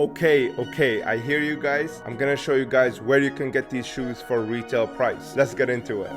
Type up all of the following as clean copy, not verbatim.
Okay, I hear you guys. I'm gonna show you guys where you can get these shoes for retail price. Let's get into it.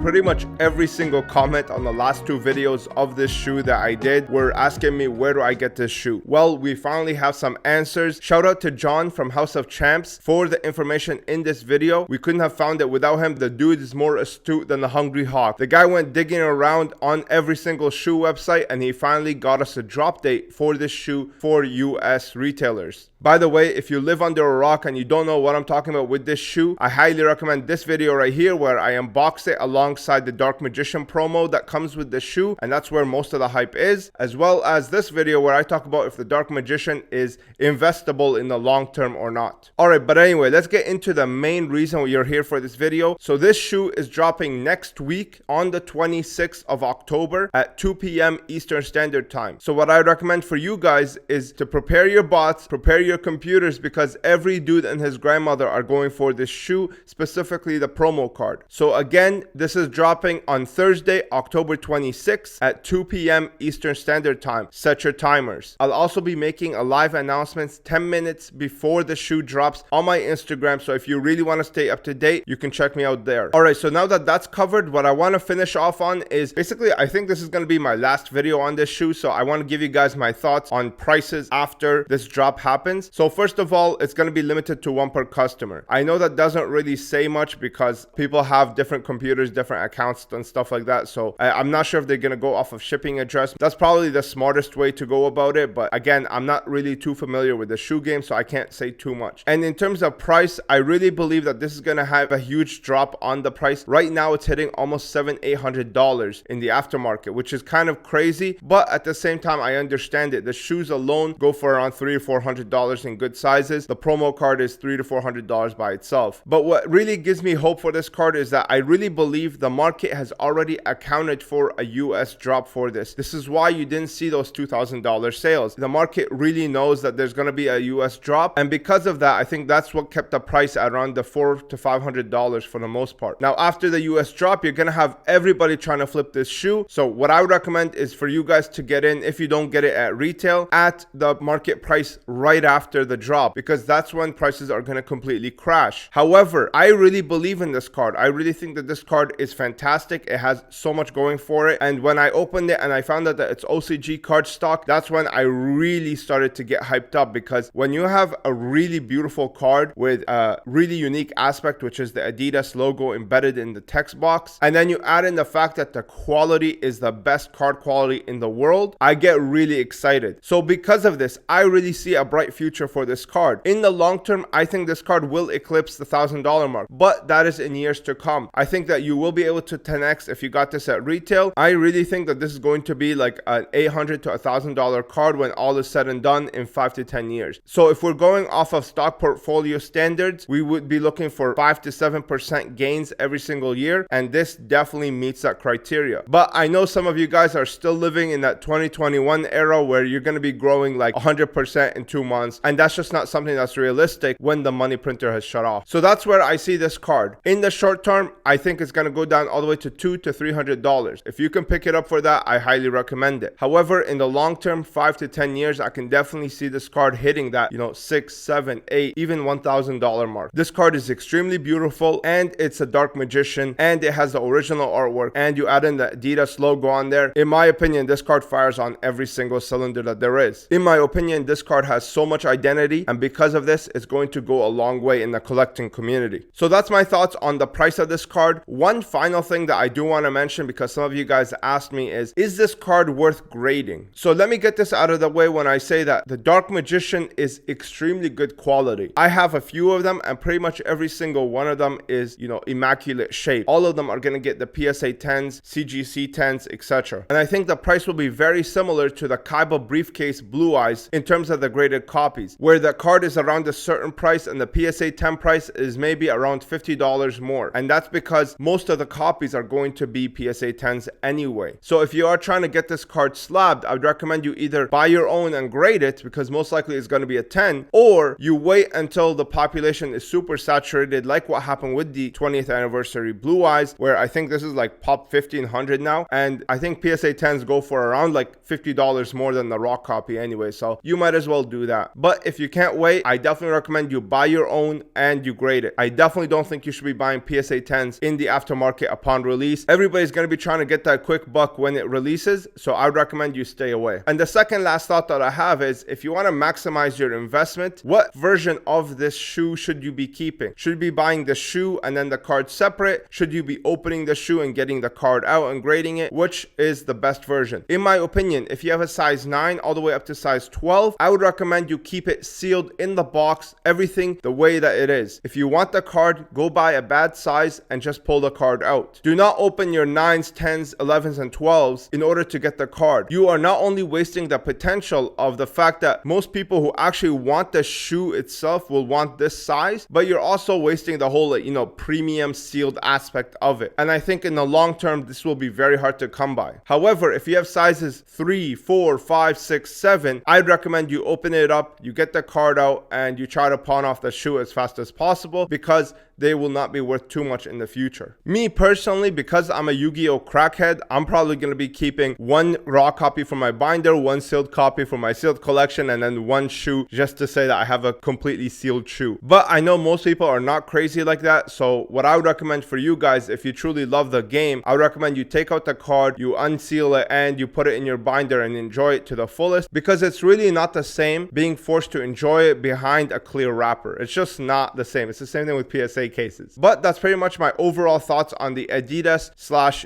Pretty much every single comment on the last two videos of this shoe that I did were asking me, where do I get this shoe? Well, we finally have some answers. Shout out to John from House of Champs for the information in this video. We couldn't have found it without him. The dude is more astute than the Hungry Hawk. The guy went digging around on every single shoe website and he finally got us a drop date for this shoe for US retailers. By the way, if you live under a rock and you don't know what I'm talking about with this shoe, I highly recommend this video right here where I unbox it alongside the Dark Magician promo that comes with the shoe, and that's where most of the hype is, as well as this video where I talk about if the Dark Magician is investable in the long term or not. Alright, but anyway, let's get into the main reason you're here for this video. So this shoe is dropping next week on the 26th of October at 2 p.m. Eastern Standard Time. So what I recommend for you guys is to prepare your bots, prepare your computers, because every dude and his grandmother are going for this shoe, specifically the promo card. So again, this is dropping on Thursday, October 26th at 2 p.m. Eastern Standard Time. Set your timers. I'll also be making a live announcement 10 minutes before the shoe drops on my Instagram, so if you really want to stay up to date, you can check me out there. Alright, so now that that's covered, what I want to finish off on is basically, I think this is going to be my last video on this shoe, so I want to give you guys my thoughts on prices after this drop happens. So first of all, it's going to be limited to one per customer. I know that doesn't really say much because people have different computers, different accounts and stuff like that, so I'm not sure if they're going to go off of shipping address. That's probably the smartest way to go about it, but again, I'm not really too familiar with the shoe game, so I can't say too much. And in terms of price, I really believe that this is going to have a huge drop on the price. Right now it's hitting almost $700-800 in the aftermarket, which is kind of crazy, but at the same time I understand it. The shoes alone go for around $300-400 in good sizes. The promo card is $300-400 by itself. But what really gives me hope for this card is that I really believe the market has already accounted for a US drop for this. This is why you didn't see those $2,000 sales. The market really knows that there's going to be a US drop, and because of that, I think that's what kept the price at around the $400 to $500 for the most part. Now after the US drop, you're going to have everybody trying to flip this shoe. So what I would recommend is for you guys to get in, if you don't get it at retail, at the market price right after the drop, because that's when prices are going to completely crash. However, I really believe in this card. I really think that this card is fantastic. It has so much going for it, and when I opened it and I found out that it's OCG card stock, that's when I really started to get hyped up, because when you have a really beautiful card with a really unique aspect, which is the Adidas logo embedded in the text box, and then you add in the fact that the quality is the best card quality in the world, I get really excited. So because of this, I really see a bright future for this card. In the long term, I think this card will eclipse the $1,000 mark, but that is in years to come. I think that you will be able to 10x if you got this at retail. I really think that this is going to be like an $800 to $1,000 card when all is said and done in 5 to 10 years. So if we're going off of stock portfolio standards, we would be looking for 5 to 7% gains every single year, and this definitely meets that criteria. But I know some of you guys are still living in that 2021 era where you're going to be growing like 100% in 2 months, and that's just not something that's realistic when the money printer has shut off. So that's where I see this card. In the short term, I think it's going to go down all the way to $200 to $300. If you can pick it up for that, I highly recommend it. However, in the long term, 5 to 10 years, I can definitely see this card hitting that, $6, $7, $8, even $1,000 mark. This card is extremely beautiful, and it's a Dark Magician, and it has the original artwork, and you add in the Adidas logo on there. In my opinion, this card fires on every single cylinder that there is. In my opinion, this card has so much identity, and because of this, it's going to go a long way in the collecting community. So that's my thoughts on the price of this card. One final thing that I do want to mention, because some of you guys asked me, is this card worth grading? So let me get this out of the way when I say that the Dark Magician is extremely good quality. I have a few of them, and pretty much every single one of them is, immaculate shape. All of them are going to get the PSA 10s, CGC 10s, etc. And I think the price will be very similar to the Kaiba briefcase Blue Eyes in terms of the graded copies, where the card is around a certain price and the PSA 10 price is maybe around $50 more. And that's because most of of the copies are going to be PSA 10s anyway. So if you are trying to get this card slabbed, I would recommend you either buy your own and grade it, because most likely it's going to be a 10, or you wait until the population is super saturated, like what happened with the 20th anniversary Blue Eyes, where I think this is like pop 1500 now, and I think PSA 10s go for around like $50 more than the raw copy anyway, so you might as well do that. But if you can't wait, I definitely recommend you buy your own and you grade it. I definitely don't think you should be buying PSA 10s in the aftermarket upon release. Everybody's going to be trying to get that quick buck when it releases, so I would recommend you stay away. And the second last thought that I have is, if you want to maximize your investment, what version of this shoe should you be keeping? Should you be buying the shoe and then the card separate? Should you be opening the shoe and getting the card out and grading it? Which is the best version? In my opinion, if you have a size 9 all the way up to size 12, I would recommend you keep it sealed in the box, everything the way that it is. If you want the card, go buy a bad size and just pull the card out. Do not open your 9s, 10s, 11s, and 12s in order to get the card. You are not only wasting the potential of the fact that most people who actually want the shoe itself will want this size, but you're also wasting the whole, premium sealed aspect of it. And I think in the long term, this will be very hard to come by. However, if you have sizes 3, 4, 5, 6, 7, I'd recommend you open it up, you get the card out, and you try to pawn off the shoe as fast as possible, because they will not be worth too much in the future. Me personally, because I'm a Yu-Gi-Oh crackhead, I'm probably going to be keeping one raw copy for my binder, one sealed copy for my sealed collection, and then one shoe just to say that I have a completely sealed shoe. But I know most people are not crazy like that, so what I would recommend for you guys, if you truly love the game, I would recommend you take out the card, you unseal it, and you put it in your binder and enjoy it to the fullest, because it's really not the same being forced to enjoy it behind a clear wrapper. It's just not the same. It's the same thing with PSA cases. But that's pretty much my overall thoughts on the Adidas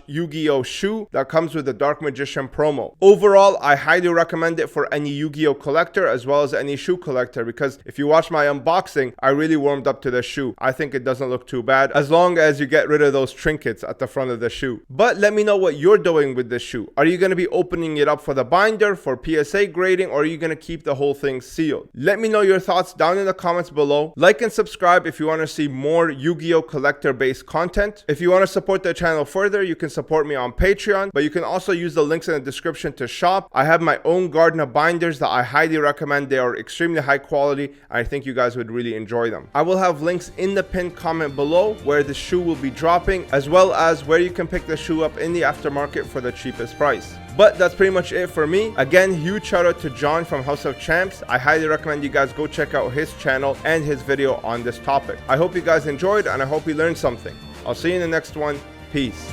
/Yu-Gi-Oh shoe that comes with the Dark Magician promo. Overall, I highly recommend it for any Yu-Gi-Oh collector as well as any shoe collector, because if you watch my unboxing, I really warmed up to the shoe. I think it doesn't look too bad, as long as you get rid of those trinkets at the front of the shoe. But let me know what you're doing with this shoe. Are you going to be opening it up for the binder, for PSA grading, or are you going to keep the whole thing sealed? Let me know your thoughts down in the comments below. Like and subscribe if you want to see more Yu-Gi-Oh collector based content. If you want to support the channel further, you can support me on Patreon, but you can also use the links in the description to shop. I have my own Gardner binders that I highly recommend. They are extremely high quality, and I think you guys would really enjoy them. I will have links in the pinned comment below where the shoe will be dropping, as well as where you can pick the shoe up in the aftermarket for the cheapest price. But that's pretty much it for me. Again, huge shout out to John from House of Champs. I highly recommend you guys go check out his channel and his video on this topic. I hope you guys enjoyed, and I hope you learned something. I'll see you in the next one. Peace.